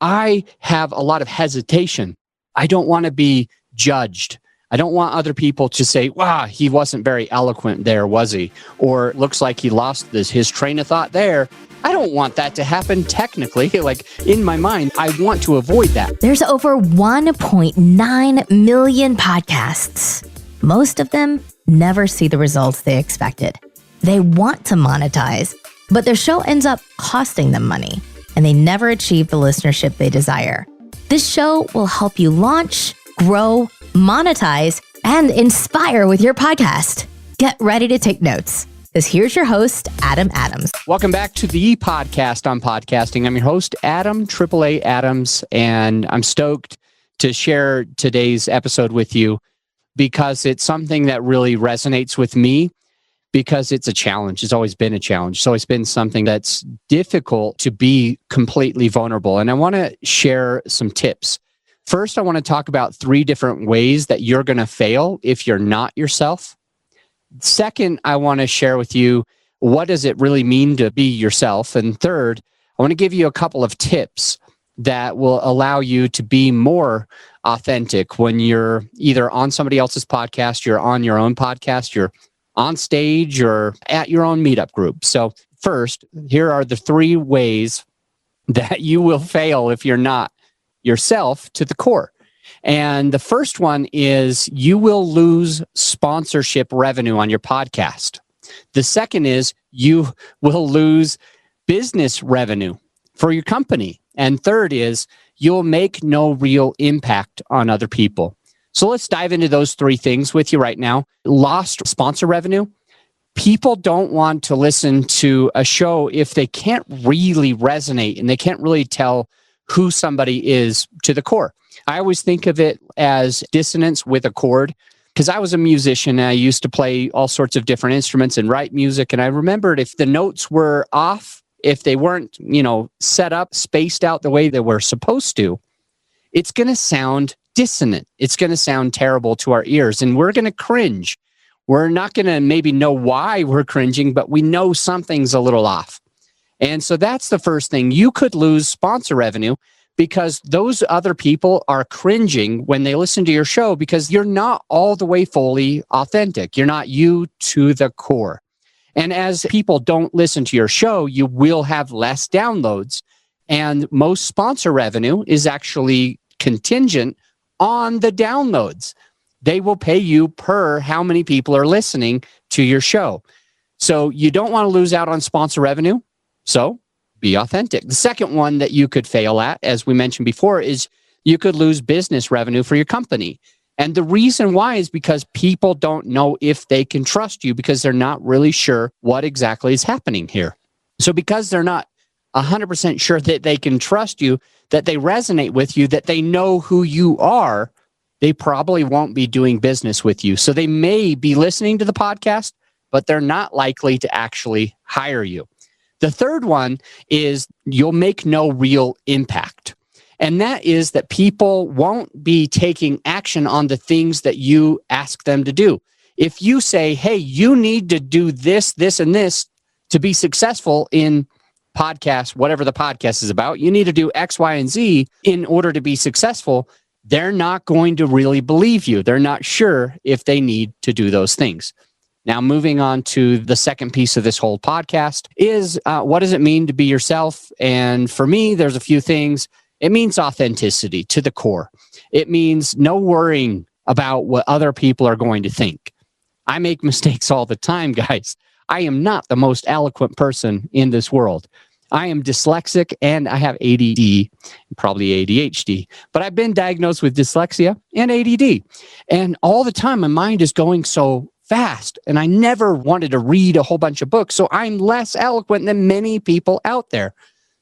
I have a lot of hesitation. I don't want to be judged. I don't want other people to say, wow, he wasn't very eloquent there, was he? Or looks like he lost his train of thought there. I don't want that to happen technically. Like in my mind, I want to avoid that. There's over 1.9 million podcasts. Most of them never see the results they expected. They want to monetize, but their show ends up costing them money, and they never achieve the listenership they desire. This show will help you launch, grow, monetize, and inspire with your podcast. Get ready to take notes, because here's your host, Adam Adams. Welcome back to the podcast on podcasting. I'm your host, Adam, AAA Adams, and I'm stoked to share today's episode with you because it's something that really resonates with me because it's a challenge. It's always been a challenge. It's always been something that's difficult to be completely vulnerable. And I want to share some tips. First, I want to talk about 3 different ways that you're going to fail if you're not yourself. Second, I want to share with you what does it really mean to be yourself. And third, I want to give you a couple of tips that will allow you to be more authentic when you're either on somebody else's podcast, you're on your own podcast, you're on stage, or at your own meetup group. So first, here are the 3 ways that you will fail if you're not yourself to the core. And the first one is you will lose sponsorship revenue on your podcast. The second is you will lose business revenue for your company. And third is you'll make no real impact on other people. So let's dive into those 3 things with you right now. Lost sponsor revenue. People don't want to listen to a show if they can't really resonate and they can't really tell who somebody is to the core. I always think of it as dissonance with a chord because I was a musician and I used to play all sorts of different instruments and write music. And I remembered if the notes were off, if they weren't, set up, spaced out the way they were supposed to, it's going to sound dissonant. It's going to sound terrible to our ears and we're going to cringe. We're not going to maybe know why we're cringing, but we know something's a little off. And so that's the first thing. You could lose sponsor revenue because those other people are cringing when they listen to your show because you're not all the way fully authentic. You're not you to the core. And as people don't listen to your show, you will have less downloads. And most sponsor revenue is actually contingent on the downloads. They will pay you per how many people are listening to your show. So you don't want to lose out on sponsor revenue. So be authentic. The second one that you could fail at, as we mentioned before, is you could lose business revenue for your company. And the reason why is because people don't know if they can trust you because they're not really sure what exactly is happening here. So because they're not 100% sure that they can trust you, that they resonate with you, that they know who you are, they probably won't be doing business with you. So they may be listening to the podcast, but they're not likely to actually hire you. The third one is you'll make no real impact. And that is that people won't be taking action on the things that you ask them to do. If you say, hey, you need to do this, this, and this to be successful in podcast, whatever the podcast is about, you need to do X, Y, and Z in order to be successful, they're not going to really believe you. They're not sure if they need to do those things. Now, moving on to the second piece of this whole podcast is what does it mean to be yourself? And for me, there's a few things. It means authenticity to the core. It means no worrying about what other people are going to think. I make mistakes all the time, guys. I am not the most eloquent person in this world. I am dyslexic and I have ADD, probably ADHD, but I've been diagnosed with dyslexia and ADD. And all the time, my mind is going so fast and I never wanted to read a whole bunch of books. So I'm less eloquent than many people out there.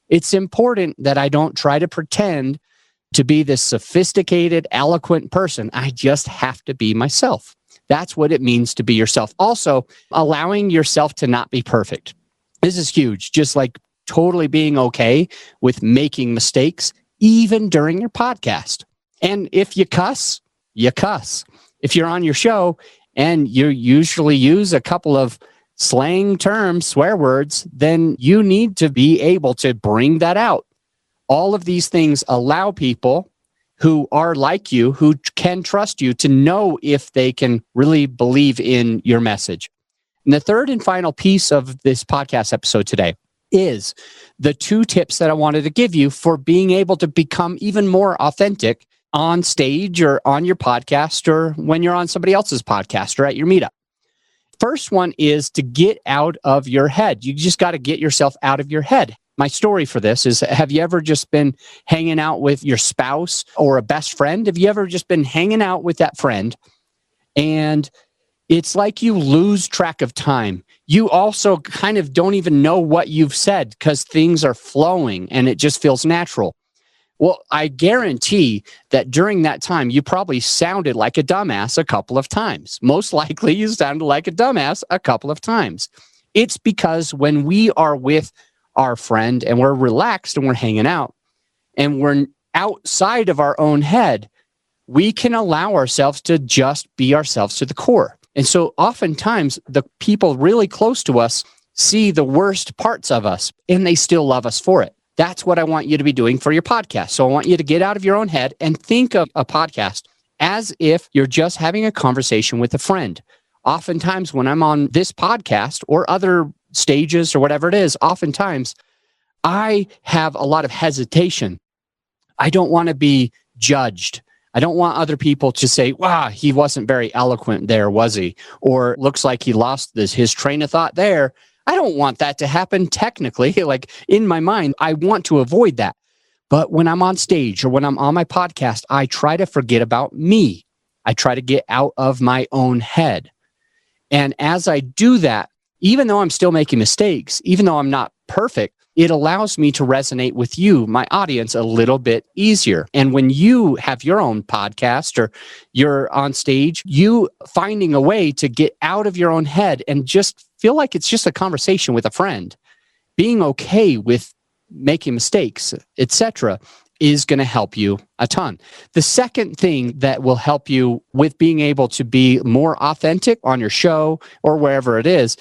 It's important that I don't try to pretend to be this sophisticated, eloquent person. I just have to be myself. That's what it means to be yourself. Also, allowing yourself to not be perfect. This is huge. Just like totally being okay with making mistakes, even during your podcast. And if you cuss, you cuss. If you're on your show and you usually use a couple of slang terms, swear words, then you need to be able to bring that out. All of these things allow people who are like you, who can trust you, to know if they can really believe in your message. And the third and final piece of this podcast episode today is the 2 tips that I wanted to give you for being able to become even more authentic on stage or on your podcast or when you're on somebody else's podcast or at your meetup. First one is to get out of your head. You just got to get yourself out of your head. My story for this is, have you ever just been hanging out with your spouse or a best friend? Have you ever just been hanging out with that friend and it's like you lose track of time? You also kind of don't even know what you've said because things are flowing and it just feels natural. Well, I guarantee that during that time, you probably sounded like a dumbass a couple of times. Most likely you sounded like a dumbass a couple of times. It's because when we are with our friend and we're relaxed and we're hanging out and we're outside of our own head, we can allow ourselves to just be ourselves to the core. And so oftentimes the people really close to us see the worst parts of us and they still love us for it. That's what I want you to be doing for your podcast. So I want you to get out of your own head and think of a podcast as if you're just having a conversation with a friend. Oftentimes when I'm on this podcast or other stages or whatever it is, oftentimes I have a lot of hesitation. I don't want to be judged. I don't want other people to say, wow, he wasn't very eloquent there, was he? Or looks like he lost his train of thought there. I don't want that to happen technically. Like in my mind, I want to avoid that. But when I'm on stage or when I'm on my podcast, I try to forget about me. I try to get out of my own head. And as I do that, even though I'm still making mistakes, even though I'm not perfect, it allows me to resonate with you, my audience, a little bit easier. And when you have your own podcast or you're on stage, you finding a way to get out of your own head and just feel like it's just a conversation with a friend, being okay with making mistakes, etc., is going to help you a ton. The second thing that will help you with being able to be more authentic on your show or wherever it is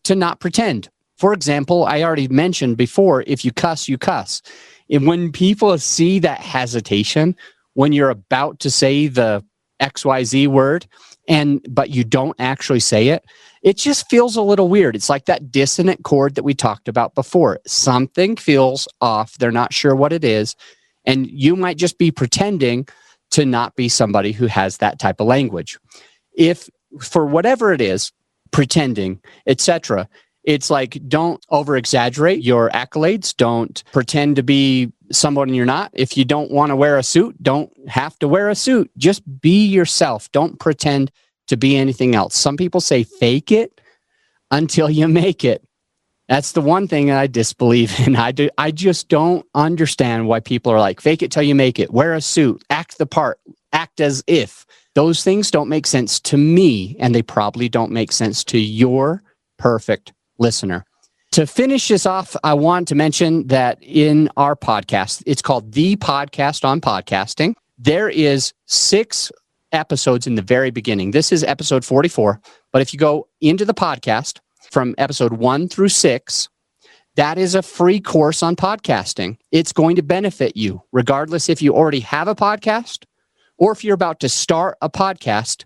to not pretend. For example, I already mentioned before, if you cuss, you cuss. And when people see that hesitation, when you're about to say the XYZ word, but you don't actually say it, it just feels a little weird. It's like that dissonant chord that we talked about before. Something feels off. They're not sure what it is. And you might just be pretending to not be somebody who has that type of language. If for whatever it is, pretending, etc., it's like, don't over-exaggerate your accolades. Don't pretend to be someone you're not. If you don't want to wear a suit, don't have to wear a suit. Just be yourself. Don't pretend to be anything else. Some people say fake it until you make it. That's the one thing I disbelieve in. I just don't understand why people are like, fake it till you make it. Wear a suit. Act the part. Act as if. Those things don't make sense to me, and they probably don't make sense to your perfect listener. To finish this off, I want to mention that in our podcast, it's called The Podcast on Podcasting. There is 6 episodes in the very beginning. This is episode 44. But if you go into the podcast from episode 1 through 6, that is a free course on podcasting. It's going to benefit you, regardless if you already have a podcast or if you're about to start a podcast.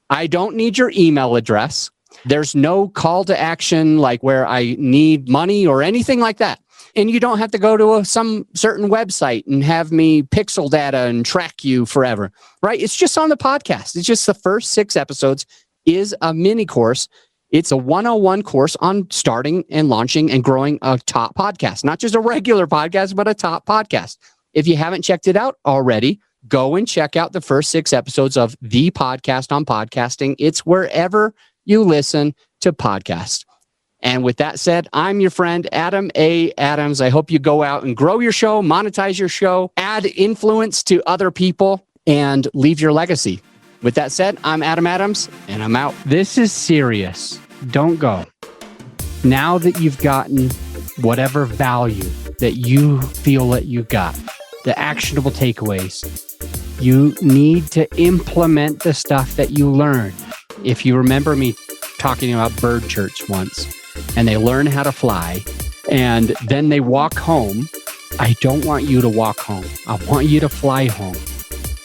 I don't need your email address. There's no call to action like where I need money or anything like that. And you don't have to go to some certain website and have me pixel data and track you forever, right? It's just on the podcast. It's just the first 6 episodes is a mini course. It's a 101 course on starting and launching and growing a top podcast, not just a regular podcast, but a top podcast. If you haven't checked it out already, go and check out the first 6 episodes of The Podcast on Podcasting. It's wherever you listen to podcasts. And with that said, I'm your friend, Adam A. Adams. I hope you go out and grow your show, monetize your show, add influence to other people, and leave your legacy. With that said, I'm Adam Adams, and I'm out. This is serious. Don't go. Now that you've gotten whatever value that you feel that you got, the actionable takeaways, you need to implement the stuff that you learned. If you remember me talking about bird church once, and they learn how to fly, and then they walk home, I don't want you to walk home. I want you to fly home.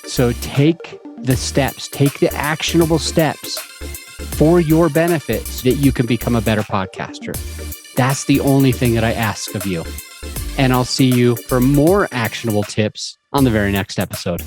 So take the steps, take the actionable steps for your benefit so that you can become a better podcaster. That's the only thing that I ask of you. And I'll see you for more actionable tips on the very next episode.